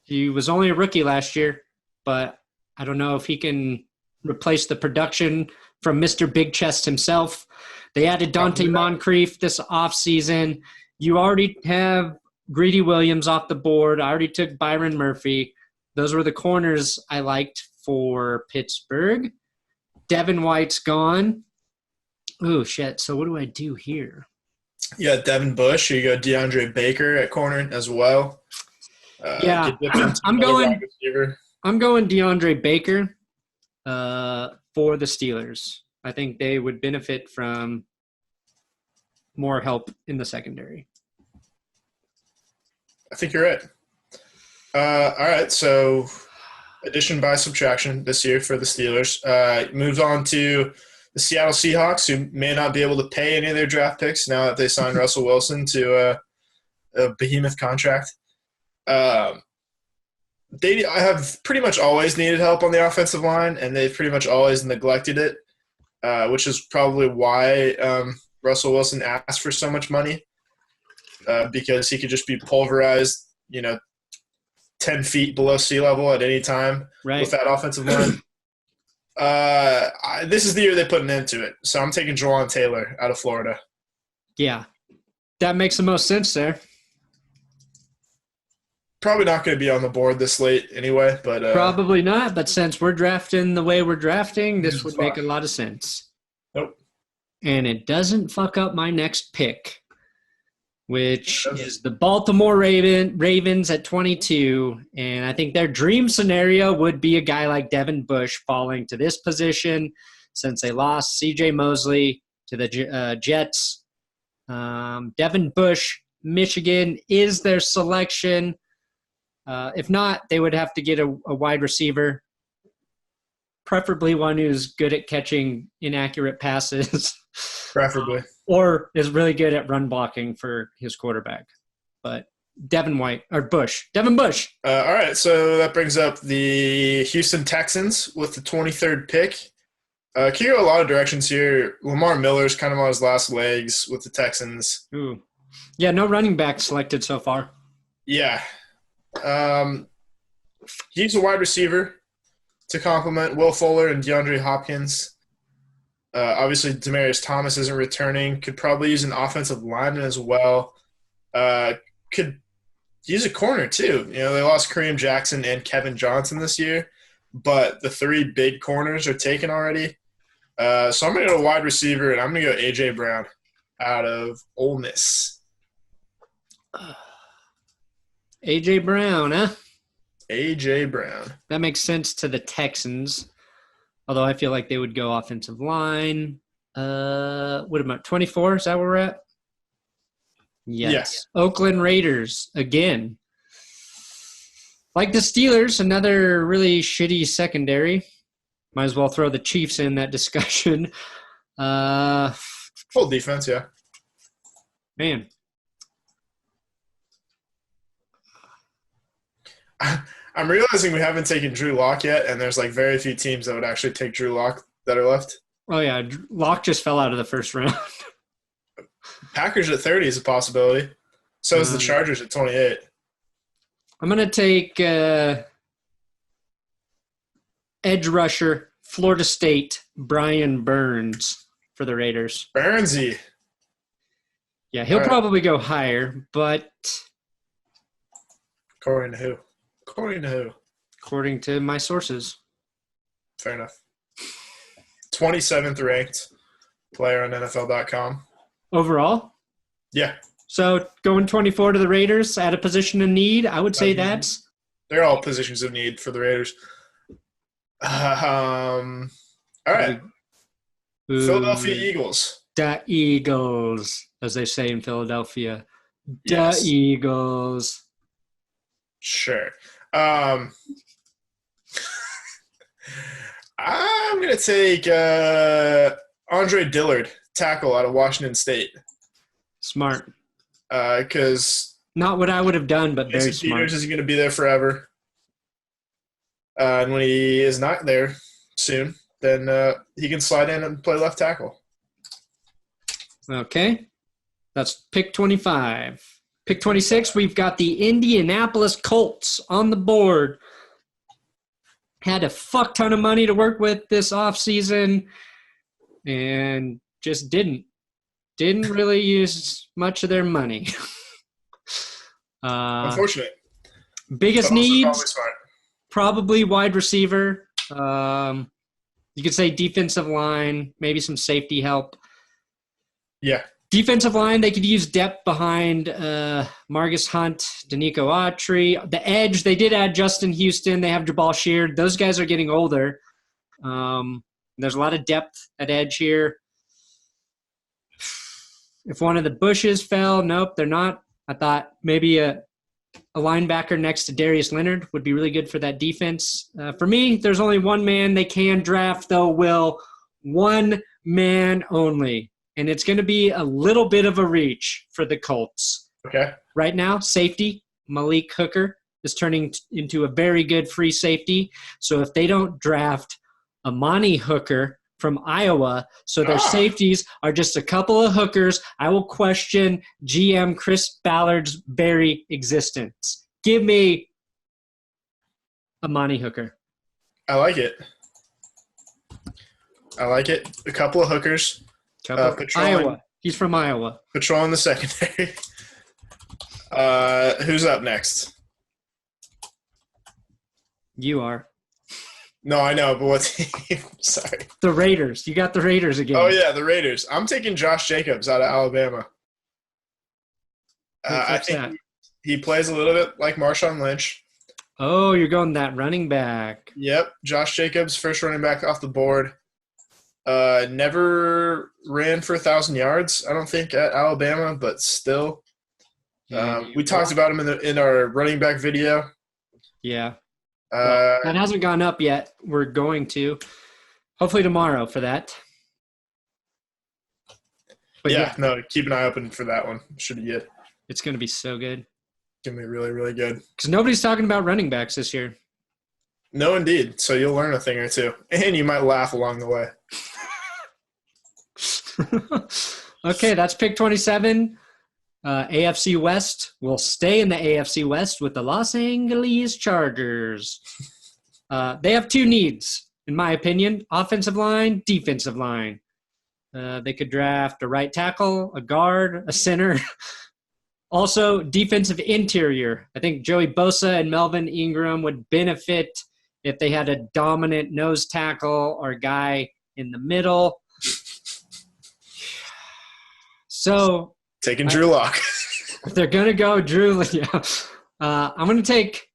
he was only a rookie last year, but I don't know if he can replace the production from Mr. Big Chest himself. They added Dante Moncrief this offseason. You already have Greedy Williams off the board. I already took Byron Murphy. Those were the corners I liked for Pittsburgh. Devin White's gone. Oh, shit. So what do I do here?
You got Devin Bush. You got DeAndre Baker at corner as well.
I'm going DeAndre Baker for the Steelers. I think they would benefit from more help in the secondary.
I think you're right. All right, so addition by subtraction this year for the Steelers. Moves on to the Seattle Seahawks, who may not be able to pay any of their draft picks now that they signed Russell Wilson to a behemoth contract. They have pretty much always needed help on the offensive line, and they've pretty much always neglected it, which is probably why Russell Wilson asked for so much money, because he could just be pulverized, 10 feet below sea level at any time with that offensive line. This is the year they put an end to it. So I'm taking Jawan Taylor out of Florida.
Yeah, that makes the most sense there.
Probably not going to be on the board this late anyway. But
probably not, but since we're drafting the way we're drafting, this would make a lot of sense.
Nope.
And it doesn't fuck up my next pick, which is the Baltimore Ravens at 22. And I think their dream scenario would be a guy like Devin Bush falling to this position since they lost C.J. Mosley to the Jets. Devin Bush, Michigan, is their selection. If not, they would have to get a wide receiver, preferably one who's good at catching inaccurate passes.
Preferably.
Or is really good at run blocking for his quarterback. But Devin Bush.
All right, so that brings up the Houston Texans with the 23rd pick. Can you go a lot of directions here? Lamar Miller's kind of on his last legs with the Texans.
Ooh. Yeah, no running back selected so far.
Yeah. He's a wide receiver to complement Will Fuller and DeAndre Hopkins. Obviously, Demaryius Thomas isn't returning. Could probably use an offensive lineman as well. Could use a corner too. They lost Kareem Jackson and Kevin Johnson this year, but the three big corners are taken already. So I'm going to go wide receiver, and I'm going to go A.J. Brown out of Ole Miss.
A.J. Brown, huh?
A.J. Brown.
That makes sense to the Texans, although I feel like they would go offensive line. What about 24? Is that where we're at? Yes. Oakland Raiders, again. Like the Steelers, another really shitty secondary. Might as well throw the Chiefs in that discussion.
Full defense, yeah.
Man.
I'm realizing we haven't taken Drew Lock yet, and there's very few teams that would actually take Drew Lock that are left.
Oh, yeah. Lock just fell out of the first round.
Packers at 30 is a possibility. So is the Chargers at 28.
I'm going to take edge rusher, Florida State, Brian Burns for the Raiders.
Burnsy.
Yeah, he'll probably go higher, but
According to who? According
to my sources.
Fair enough. 27th ranked player on NFL.com.
Overall?
Yeah.
So going 24 to the Raiders at a position of need, I would say that's –
they're all positions of need for the Raiders. All right. Philadelphia Eagles.
The Eagles, as they say in Philadelphia.
Yes.
The Eagles.
Sure. I'm going to take Andre Dillard, tackle out of Washington State.
Smart.
Because
Not what I would have done, but very
Jason
smart.
Peters isn't going to be there forever. And when he is not there soon, then he can slide in and play left tackle.
Okay. That's pick 25. Pick 26, we've got the Indianapolis Colts on the board. Had a fuck ton of money to work with this offseason and just didn't really use much of their money.
Unfortunate.
Biggest needs, probably wide receiver. You could say defensive line, maybe some safety help.
Yeah.
Defensive line, they could use depth behind Margus Hunt, Danico Autry. The edge, they did add Justin Houston. They have Jabal Sheard. Those guys are getting older. There's a lot of depth at edge here. If one of the Bushes fell, nope, they're not. I thought maybe a linebacker next to Darius Leonard would be really good for that defense. For me, there's only one man they can draft, though, Will. One man only. And it's going to be a little bit of a reach for the Colts.
Okay.
Right now, safety, Malik Hooker, is turning into a very good free safety. So if they don't draft Amani Hooker from Iowa, so their safeties are just a couple of hookers, I will question GM Chris Ballard's very existence. Give me Amani Hooker.
I like it. A couple of hookers.
Iowa. He's from Iowa.
Patrolling the secondary. Who's up next?
You are.
No, I know, but what team? Sorry.
The Raiders. You got the Raiders again.
Oh, yeah, the Raiders. I'm taking Josh Jacobs out of Alabama. I think he plays a little bit like Marshawn Lynch.
Oh, you're going that running back.
Yep, Josh Jacobs, first running back off the board. Never ran for 1,000 yards, I don't think, at Alabama, but still. We talked about him in our running back video.
Yeah. That hasn't gone up yet. We're going to. Hopefully tomorrow for that. But
no, keep an eye open for that one. Should be good.
It's going to be so good.
It's going to be really, really good.
Because nobody's talking about running backs this year.
No, indeed. So you'll learn a thing or two. And you might laugh along the way.
Okay, that's pick 27. AFC West will stay in the AFC West with the Los Angeles Chargers. They have two needs, in my opinion: offensive line, defensive line. They could draft a right tackle, a guard, a center. Also, defensive interior. I think Joey Bosa and Melvin Ingram would benefit if they had a dominant nose tackle or a guy in the middle. So
taking Drew Lock.
If they're going to go Drew, I'm going to take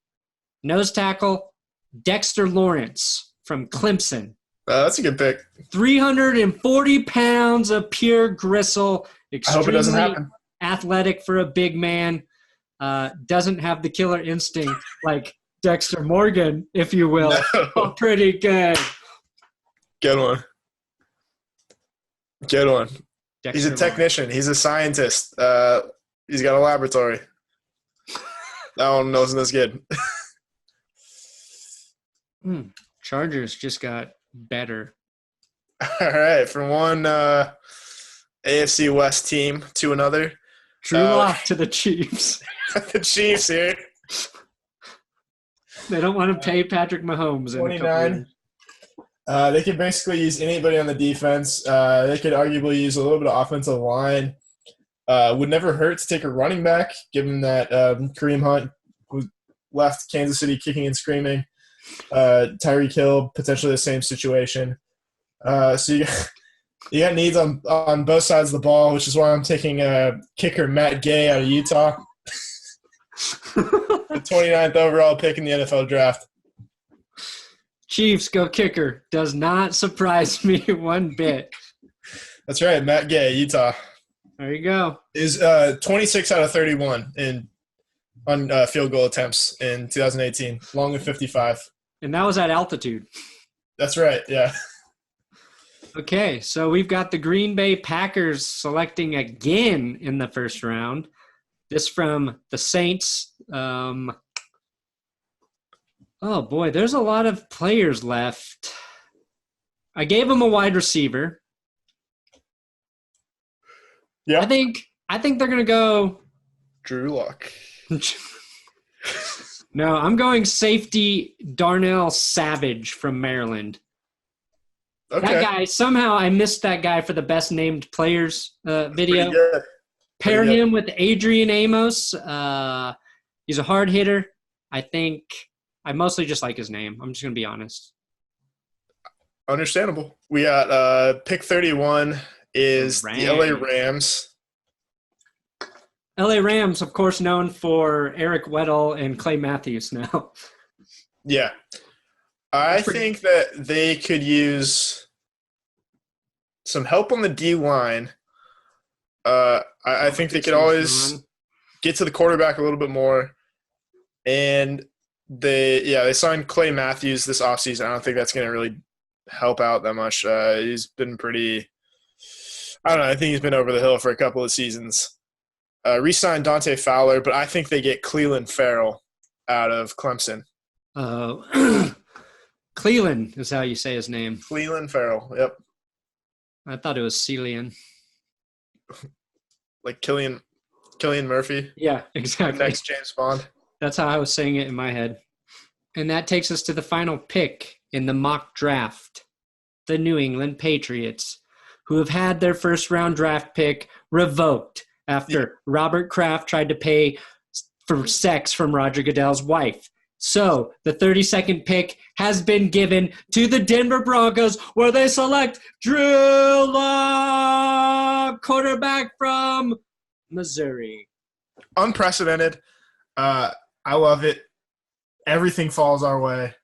nose tackle Dexter Lawrence from Clemson.
That's a good pick.
340 pounds of pure gristle.
I hope it doesn't happen.
Athletic for a big man. Doesn't have the killer instinct like Dexter Morgan, if you will. No. Oh, pretty good.
Good one.
Dexter
He's a technician. He's a scientist. He's got a laboratory. That one wasn't as good.
Chargers just got better.
All right. From one AFC West team to another.
Drew Lock to the Chiefs.
The Chiefs here.
They don't want to pay Patrick Mahomes.
29. They could basically use anybody on the defense. They could arguably use a little bit of offensive line. Would never hurt to take a running back, given that Kareem Hunt who left Kansas City kicking and screaming. Tyreek Hill, potentially the same situation. So you got needs on both sides of the ball, which is why I'm taking kicker Matt Gay out of Utah. The 29th overall pick in the NFL draft.
Chiefs go kicker. Does not surprise me one bit.
That's right, Matt Gay, Utah.
There you go.
Is 26 out of 31 on field goal attempts in 2018, long of 55.
And that was at altitude.
That's right, yeah.
Okay, so we've got the Green Bay Packers selecting again in the first round. This from the Saints. Oh, boy, there's a lot of players left. I gave him a wide receiver.
Yeah.
I think they're going to go
Drew Luck.
No, I'm going safety Darnell Savage from Maryland.
Okay.
That guy, somehow I missed that guy for the best named players video.
Pretty good.
Pair him with Adrian Amos. He's a hard hitter. I think I mostly just like his name. I'm just going to be honest.
Understandable. We got pick 31 is the LA Rams.
LA Rams, of course, known for Eric Weddle and Clay Matthews now.
Yeah. I think that they could use some help on the D-line. I think they could always get to the quarterback a little bit more. And they signed Clay Matthews this offseason. I don't think that's going to really help out that much. He's been pretty – I don't know. I think he's been over the hill for a couple of seasons. Re-signed Dante Fowler, but I think they get Cleveland Farrell out of Clemson.
Cleveland is how you say his name.
Cleveland Farrell, yep.
I thought it was Celian.
Like Cillian Murphy.
Yeah, exactly.
Next James Bond.
That's how I was saying it in my head. And that takes us to the final pick in the mock draft. The New England Patriots, who have had their first-round draft pick revoked after Robert Kraft tried to pay for sex from Roger Goodell's wife. So the 32nd pick has been given to the Denver Broncos, where they select Drew Lock, quarterback from Missouri.
Unprecedented. I love it. Everything falls our way.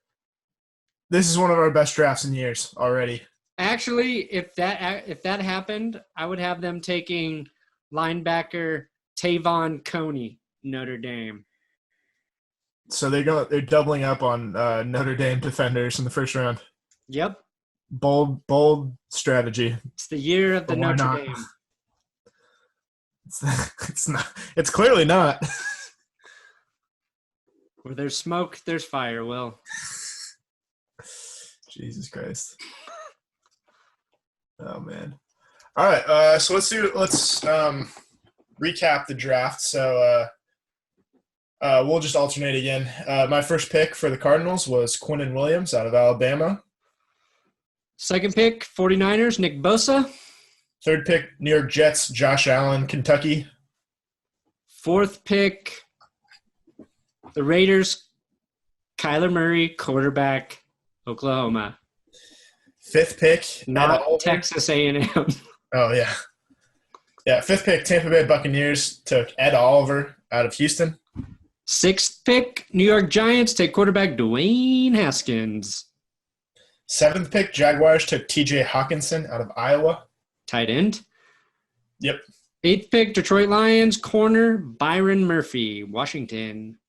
This is one of our best drafts in years already.
Actually, if that happened, I would have them taking linebacker Tavon Coney, Notre Dame.
So they're doubling up on Notre Dame defenders in the first round.
Yep.
Bold strategy.
It's the year of the Notre Dame.
It's not. It's clearly not.
Where there's smoke, there's fire, Will.
Jesus Christ. Oh man. All right, so let's recap the draft. So we'll just alternate again. My first pick for the Cardinals was Quinnen Williams out of Alabama.
Second pick, 49ers, Nick Bosa.
Third pick, New York Jets, Josh Allen, Kentucky.
Fourth pick, the Raiders, Kyler Murray, quarterback, Oklahoma.
Fifth pick,
not Texas A&M.
Oh, yeah. Yeah, fifth pick, Tampa Bay Buccaneers took Ed Oliver out of Houston.
Sixth pick, New York Giants take quarterback Dwayne Haskins.
Seventh pick, Jaguars took TJ Hockenson out of Iowa.
Tight end.
Yep.
Eighth pick, Detroit Lions, corner Byron Murphy, Washington.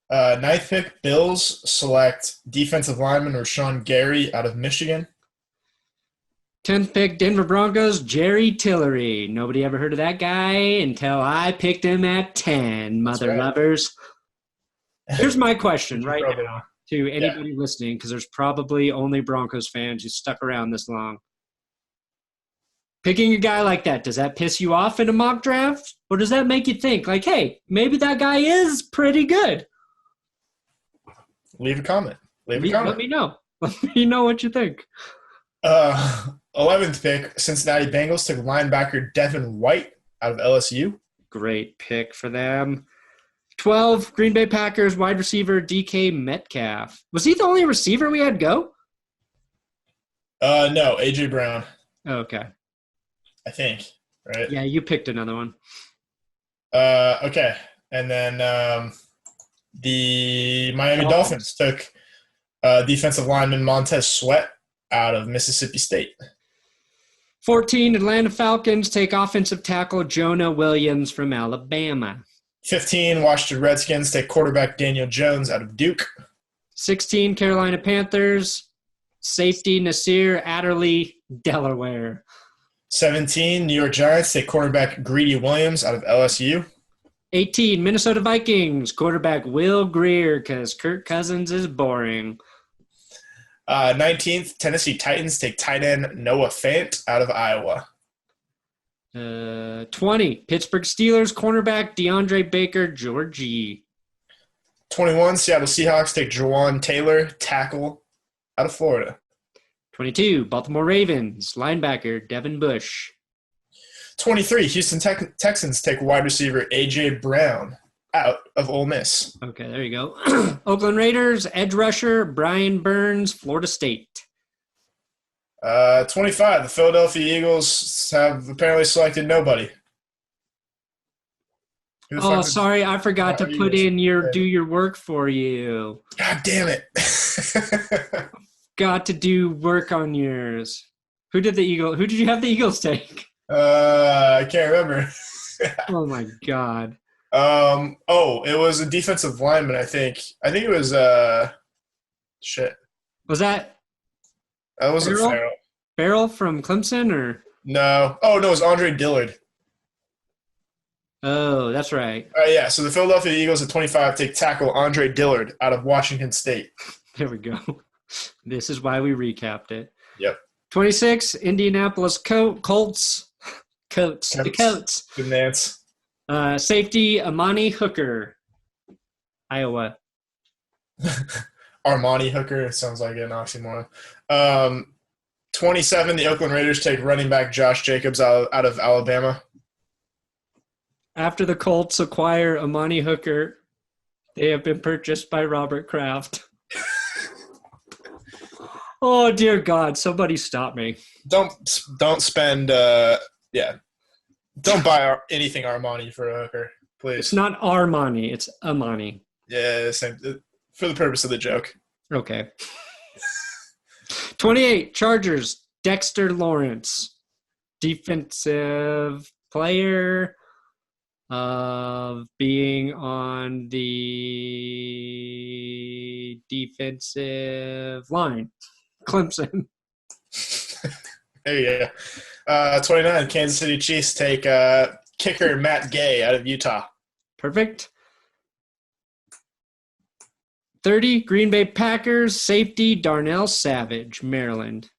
Ninth pick, Bills select defensive lineman Rashawn Gary out of Michigan.
10th pick, Denver Broncos, Jerry Tillery. Nobody ever heard of that guy until I picked him at 10, mother lovers. Here's my question right now to anybody listening, because there's probably only Broncos fans who stuck around this long. Picking a guy like that, does that piss you off in a mock draft? Or does that make you think, like, hey, maybe that guy is pretty good?
Leave a comment.
Let me know. Let me know what you think.
11th pick, Cincinnati Bengals took linebacker Devin White out of LSU.
Great pick for them. 12, Green Bay Packers wide receiver DK Metcalf. Was he the only receiver we had go?
No, AJ Brown.
Okay.
I think, right?
Yeah, you picked another one.
Okay. And then the Miami Dolphins took defensive lineman Montez Sweat out of Mississippi State.
14, Atlanta Falcons take offensive tackle Jonah Williams from Alabama.
15, Washington Redskins take quarterback Daniel Jones out of Duke.
16, Carolina Panthers, safety Nasir Adderley, Delaware.
17, New York Giants take quarterback Greedy Williams out of LSU.
18, Minnesota Vikings, quarterback Will Grier, because Kirk Cousins is boring.
19th, Tennessee Titans take tight end Noah Fant out of Iowa.
20, Pittsburgh Steelers, cornerback DeAndre Baker, Georgie.
21, Seattle Seahawks take Jawan Taylor, tackle, out of Florida.
22, Baltimore Ravens, linebacker Devin Bush.
23, Houston Texans take wide receiver A.J. Brown out of Ole Miss.
Okay, there you go. Oakland Raiders, edge rusher Brian Burns, Florida State.
25, the Philadelphia Eagles have apparently selected nobody.
Oh, sorry, I forgot to put in do your work for you.
God damn it.
Got to do work on yours. Who did you have the Eagles take?
I can't remember.
Oh my God.
It was a defensive lineman, I think. I think it was shit.
Was that
wasn't Farrell.
Farrell from Clemson or?
No. Oh no, it was Andre Dillard.
Oh, that's right.
Yeah, so the Philadelphia Eagles at 25 take tackle Andre Dillard out of Washington State.
There we go. This is why we recapped it.
Yep.
26, Indianapolis Colts. The Coats.
Good Nance.
Safety, Amani Hooker, Iowa.
Armani Hooker. Sounds like an oxymoron. 27, the Oakland Raiders take running back Josh Jacobs out of Alabama.
After the Colts acquire Amani Hooker, they have been purchased by Robert Kraft. Oh, dear God. Somebody stop me.
Don't spend don't buy anything Armani for a hooker, please.
It's not Armani. It's Amani.
Yeah, same. For the purpose of the joke.
Okay. 28, Chargers, Dexter Lawrence. Defensive player of being on the defensive line. Clemson.
There you go. 29, Kansas City Chiefs take kicker Matt Gay out of Utah.
Perfect. 30, Green Bay Packers, safety Darnell Savage, Maryland.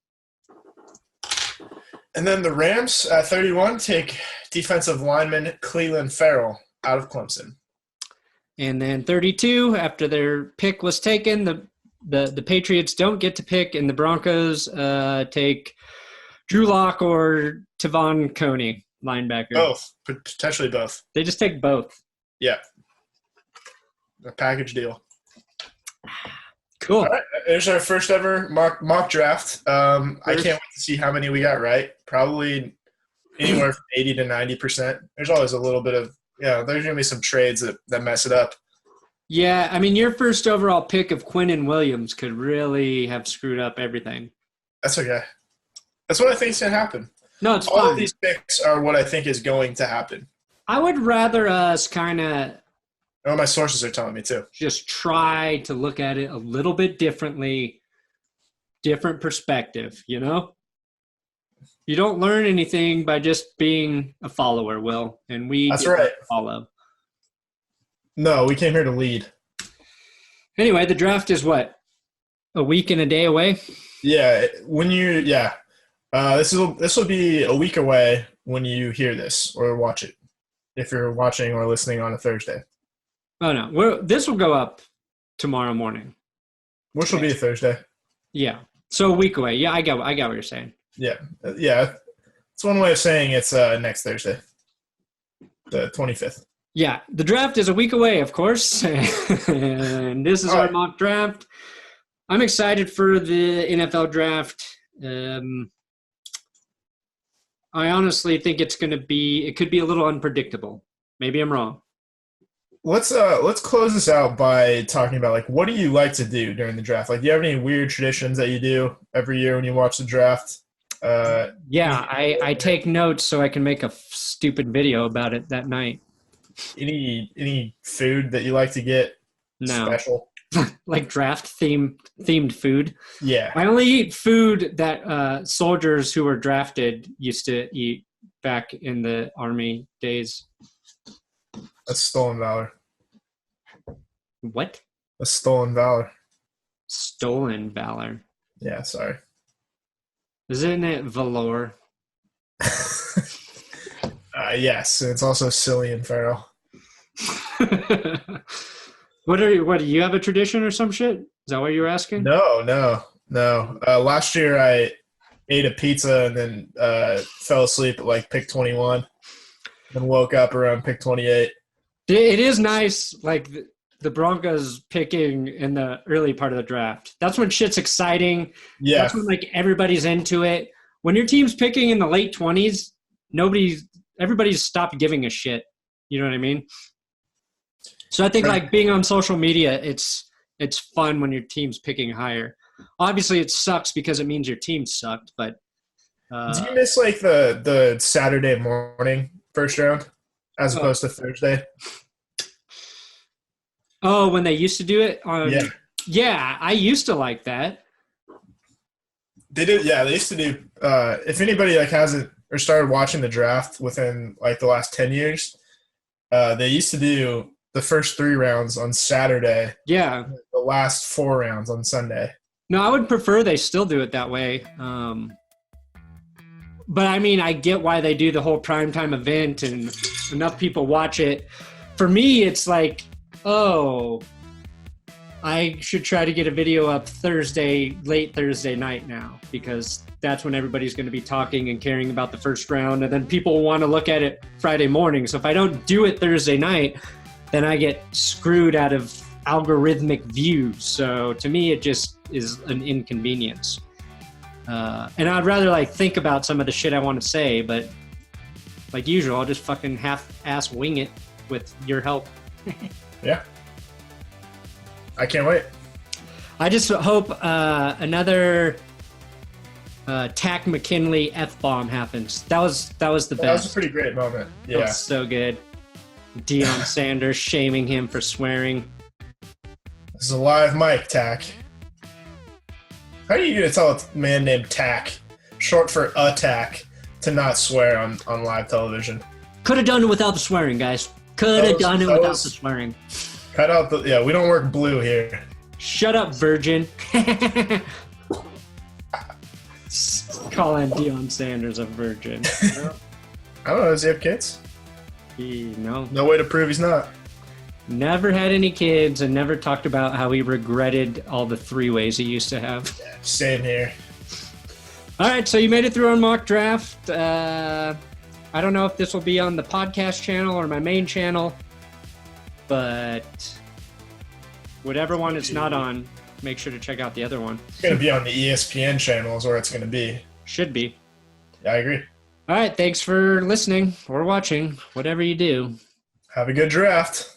And then the Rams, 31, take defensive lineman Cleveland Farrell out of Clemson.
And then 32, after their pick was taken, the Patriots don't get to pick, and the Broncos take Drew Lock or Tavon Coney, linebacker.
Both. Potentially both.
They just take both.
Yeah. A package deal.
Cool.
All right. There's our first ever mock draft. I can't wait to see how many we got right. Probably anywhere from 80 to 90%. There's always a little bit of, there's going to be some trades that mess it up.
Yeah, I mean, your first overall pick of Quinnen Williams could really have screwed up everything.
That's okay. That's what I think is going to happen.
No, it's
all
fine.
Of these picks are what I think is going to happen.
I would rather us kind of
my sources are telling me too.
Just try to look at it a little bit differently, different perspective, You don't learn anything by just being a follower, Will, and
That's right.
Follow.
No, we came here to lead.
Anyway, the draft is what? A week and a day away?
Yeah, this will be a week away when you hear this or watch it. If you're watching or listening on a Thursday.
Oh no, this will go up tomorrow morning.
Which will be a Thursday.
Yeah. So a week away. Yeah, I got what you're saying.
Yeah. It's one way of saying it's next Thursday. The 25th.
Yeah, the draft is a week away, of course, and this is our mock draft. I'm excited for the NFL draft. I honestly think it could be a little unpredictable. Maybe I'm wrong.
Let's close this out by talking about what do you like to do during the draft? Do you have any weird traditions that you do every year when you watch the draft?
I take notes so I can make a stupid video about it that night.
Any food that you like to get special?
Like draft themed food?
Yeah.
I only eat food that soldiers who were drafted used to eat back in the Army days.
That's stolen valor.
What?
That's stolen valor.
Stolen valor.
Yeah, sorry.
Isn't it valor?
Yes, it's also silly and feral.
What do you have a tradition or some shit? Is that what you were asking?
No. Last year I ate a pizza and then fell asleep at like pick 21 and woke up around pick 28.
It is nice, like the Broncos picking in the early part of the draft. That's when shit's exciting.
Yeah.
That's when like everybody's into it. When your team's picking in the late 20s, everybody's stopped giving a shit. You know what I mean? So I think like being on social media, it's fun when your team's picking higher. Obviously, it sucks because it means your team sucked. But
do you miss like the Saturday morning first round as opposed to Thursday?
Oh, when they used to do it on
yeah,
I used to like that.
They did. Yeah, they used to do. If anybody like hasn't or started watching the draft within like the last 10 years, they used to do the first 3 rounds on Saturday.
Yeah.
The last 4 rounds on Sunday.
No, I would prefer they still do it that way. But I mean, I get why they do the whole primetime event and enough people watch it. For me, it's like, oh, I should try to get a video up late Thursday night now, because that's when everybody's going to be talking and caring about the first round. And then people want to look at it Friday morning. So if I don't do it Thursday night, then I get screwed out of algorithmic views. So to me, it just is an inconvenience. And I'd rather like think about some of the shit I want to say, but like usual, I'll just fucking half-ass wing it with your help.
Yeah. I can't wait.
I just hope another Tack McKinley F-bomb happens. That was the best.
That was a pretty great moment. Yeah.
That was so good. Deion Sanders shaming him for swearing.
This is a live mic, Tack. How are you going to tell a man named Tack, short for attack, to not swear on live television?
Could have done it without the swearing, guys. Could have done it without the swearing.
Cut out the... Yeah, we don't work blue here.
Shut up, virgin. Calling Deion Sanders a virgin.
I don't know. Does he have kids?
No.
No way to prove he's not.
Never had any kids and never talked about how he regretted all the 3-ways he used to have.
Yeah, same here.
All right, so you made it through our mock draft. I don't know if this will be on the podcast channel or my main channel, but whatever one it's not on, make sure to check out the other one.
It's going to be on the ESPN channel is where it's going to be.
Should be.
Yeah, I agree.
All right, thanks for listening or watching, whatever you do.
Have a good draft.